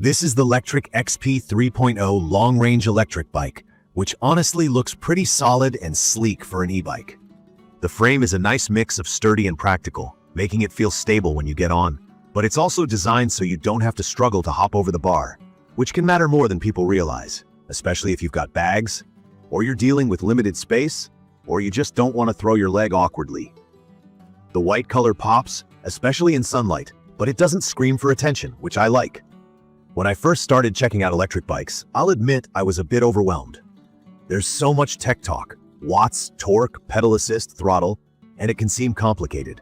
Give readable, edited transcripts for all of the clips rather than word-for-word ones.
This is the LECTRIC XP 3.0 long-range electric bike, which honestly looks pretty solid and sleek for an e-bike. The frame is a nice mix of sturdy and practical, making it feel stable when you get on, but it's also designed so you don't have to struggle to hop over the bar, which can matter more than people realize, especially if you've got bags, or you're dealing with limited space, or you just don't want to throw your leg awkwardly. The white color pops, especially in sunlight, but it doesn't scream for attention, which I like. When I first started checking out electric bikes, I'll admit I was a bit overwhelmed. There's so much tech talk, watts, torque, pedal assist, throttle, and it can seem complicated.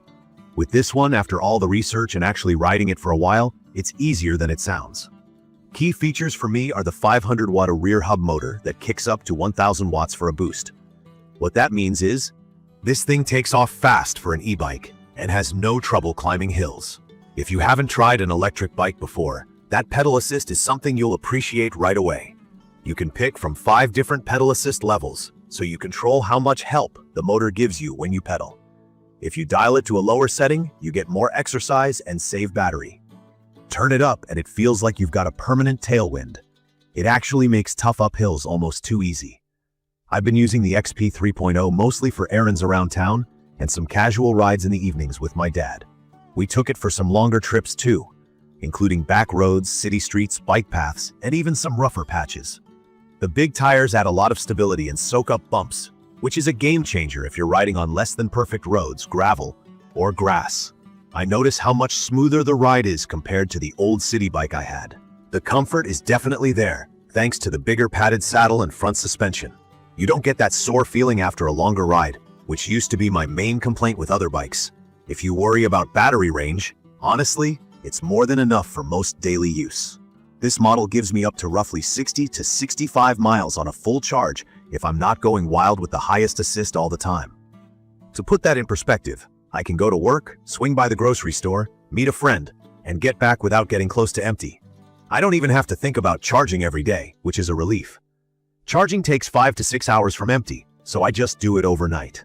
With this one, after all the research and actually riding it for a while, it's easier than it sounds. Key features for me are the 500-watt rear hub motor that kicks up to 1000 watts for a boost. What that means is, this thing takes off fast for an e-bike and has no trouble climbing hills. If you haven't tried an electric bike before, that pedal assist is something you'll appreciate right away. You can pick from 5 different pedal assist levels, so you control how much help the motor gives you when you pedal. If you dial it to a lower setting, you get more exercise and save battery. Turn it up and it feels like you've got a permanent tailwind. It actually makes tough uphills almost too easy. I've been using the XP 3.0 mostly for errands around town and some casual rides in the evenings with my dad. We took it for some longer trips too, including back roads, city streets, bike paths, and even some rougher patches. The big tires add a lot of stability and soak up bumps, which is a game changer if you're riding on less than perfect roads, gravel, or grass. I notice how much smoother the ride is compared to the old city bike I had. The comfort is definitely there, thanks to the bigger padded saddle and front suspension. You don't get that sore feeling after a longer ride, which used to be my main complaint with other bikes. If you worry about battery range, honestly, it's more than enough for most daily use. This model gives me up to roughly 60 to 65 miles on a full charge if I'm not going wild with the highest assist all the time. To put that in perspective, I can go to work, swing by the grocery store, meet a friend, and get back without getting close to empty. I don't even have to think about charging every day, which is a relief. Charging takes 5 to 6 hours from empty, so I just do it overnight.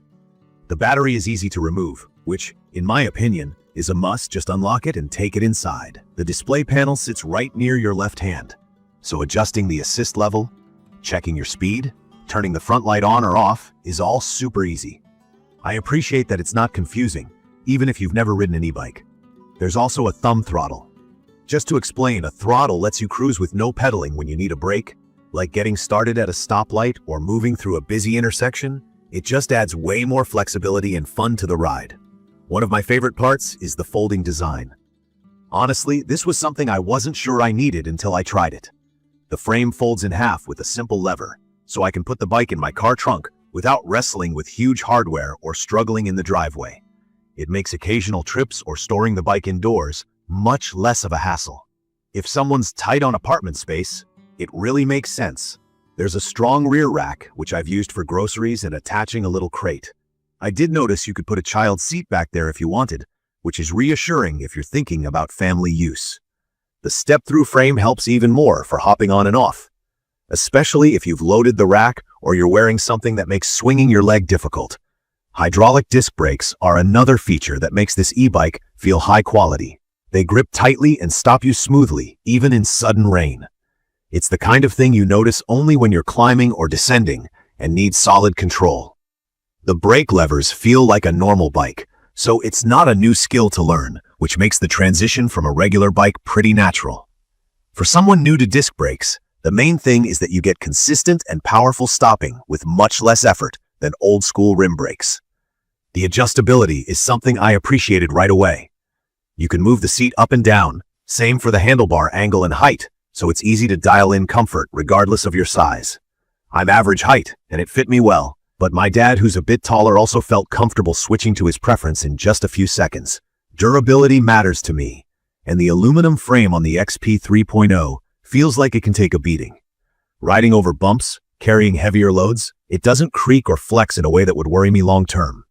The battery is easy to remove, which, in my opinion, is a must. Just unlock it and take it inside. The display panel sits right near your left hand, so adjusting the assist level, checking your speed, turning the front light on or off is all super easy. I appreciate that it's not confusing, even if you've never ridden an e-bike. There's also a thumb throttle. Just to explain, a throttle lets you cruise with no pedaling when you need a break, like getting started at a stoplight or moving through a busy intersection. It just adds way more flexibility and fun to the ride. One of my favorite parts is the folding design. Honestly, this was something I wasn't sure I needed until I tried it. The frame folds in half with a simple lever, so I can put the bike in my car trunk without wrestling with huge hardware or struggling in the driveway. It makes occasional trips or storing the bike indoors much less of a hassle. If someone's tight on apartment space, it really makes sense. There's a strong rear rack, which I've used for groceries and attaching a little crate. I did notice you could put a child's seat back there if you wanted, which is reassuring if you're thinking about family use. The step-through frame helps even more for hopping on and off, especially if you've loaded the rack or you're wearing something that makes swinging your leg difficult. Hydraulic disc brakes are another feature that makes this e-bike feel high quality. They grip tightly and stop you smoothly, even in sudden rain. It's the kind of thing you notice only when you're climbing or descending and need solid control. The brake levers feel like a normal bike, so it's not a new skill to learn, which makes the transition from a regular bike pretty natural. For someone new to disc brakes, the main thing is that you get consistent and powerful stopping with much less effort than old-school rim brakes. The adjustability is something I appreciated right away. You can move the seat up and down, same for the handlebar angle and height, so it's easy to dial in comfort regardless of your size. I'm average height, and it fit me well. But my dad, who's a bit taller, also felt comfortable switching to his preference in just a few seconds. Durability matters to me, and the aluminum frame on the XP 3.0 feels like it can take a beating. Riding over bumps, carrying heavier loads, it doesn't creak or flex in a way that would worry me long term.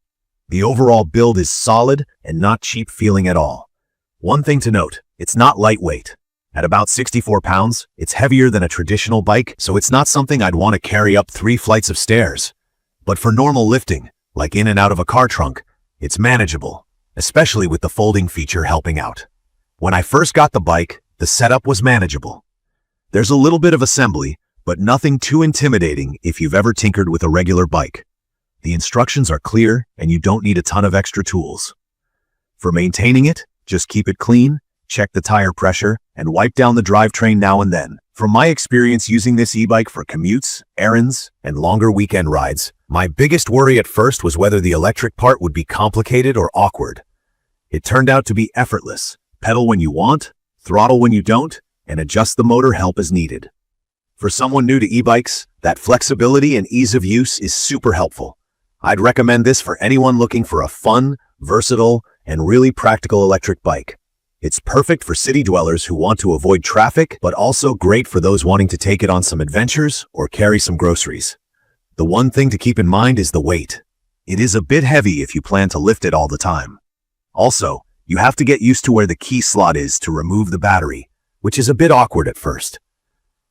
The overall build is solid and not cheap feeling at all. One thing to note, it's not lightweight. At about 64 pounds, it's heavier than a traditional bike, so it's not something I'd want to carry up 3 flights of stairs. But for normal lifting, like in and out of a car trunk, it's manageable, especially with the folding feature helping out. When I first got the bike, the setup was manageable. There's a little bit of assembly, but nothing too intimidating if you've ever tinkered with a regular bike. The instructions are clear and you don't need a ton of extra tools. For maintaining it, just keep it clean, check the tire pressure, and wipe down the drivetrain now and then. From my experience using this e-bike for commutes, errands, and longer weekend rides, my biggest worry at first was whether the electric part would be complicated or awkward. It turned out to be effortless. Pedal when you want, throttle when you don't, and adjust the motor help as needed. For someone new to e-bikes, that flexibility and ease of use is super helpful. I'd recommend this for anyone looking for a fun, versatile, and really practical electric bike. It's perfect for city dwellers who want to avoid traffic, but also great for those wanting to take it on some adventures or carry some groceries. The one thing to keep in mind is the weight. It is a bit heavy if you plan to lift it all the time. Also, you have to get used to where the key slot is to remove the battery, which is a bit awkward at first.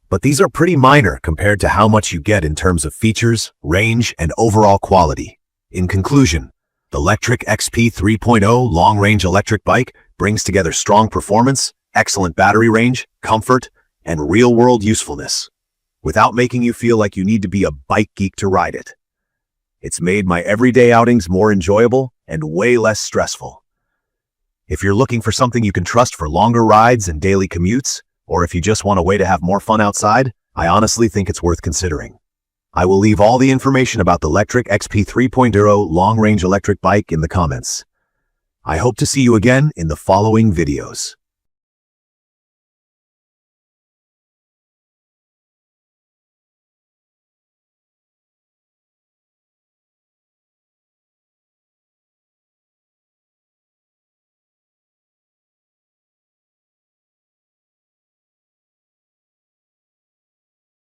But these are pretty minor compared to how much you get in terms of features, range, and overall quality. In conclusion, the LECTRIC XP 3.0 long-range electric bike brings together strong performance, excellent battery range, comfort, and real-world usefulness, without making you feel like you need to be a bike geek to ride it. It's made my everyday outings more enjoyable and way less stressful. If you're looking for something you can trust for longer rides and daily commutes, or if you just want a way to have more fun outside, I honestly think it's worth considering. I will leave all the information about the LECTRIC XP 3.0 long-range electric bike in the comments. I hope to see you again in the following videos.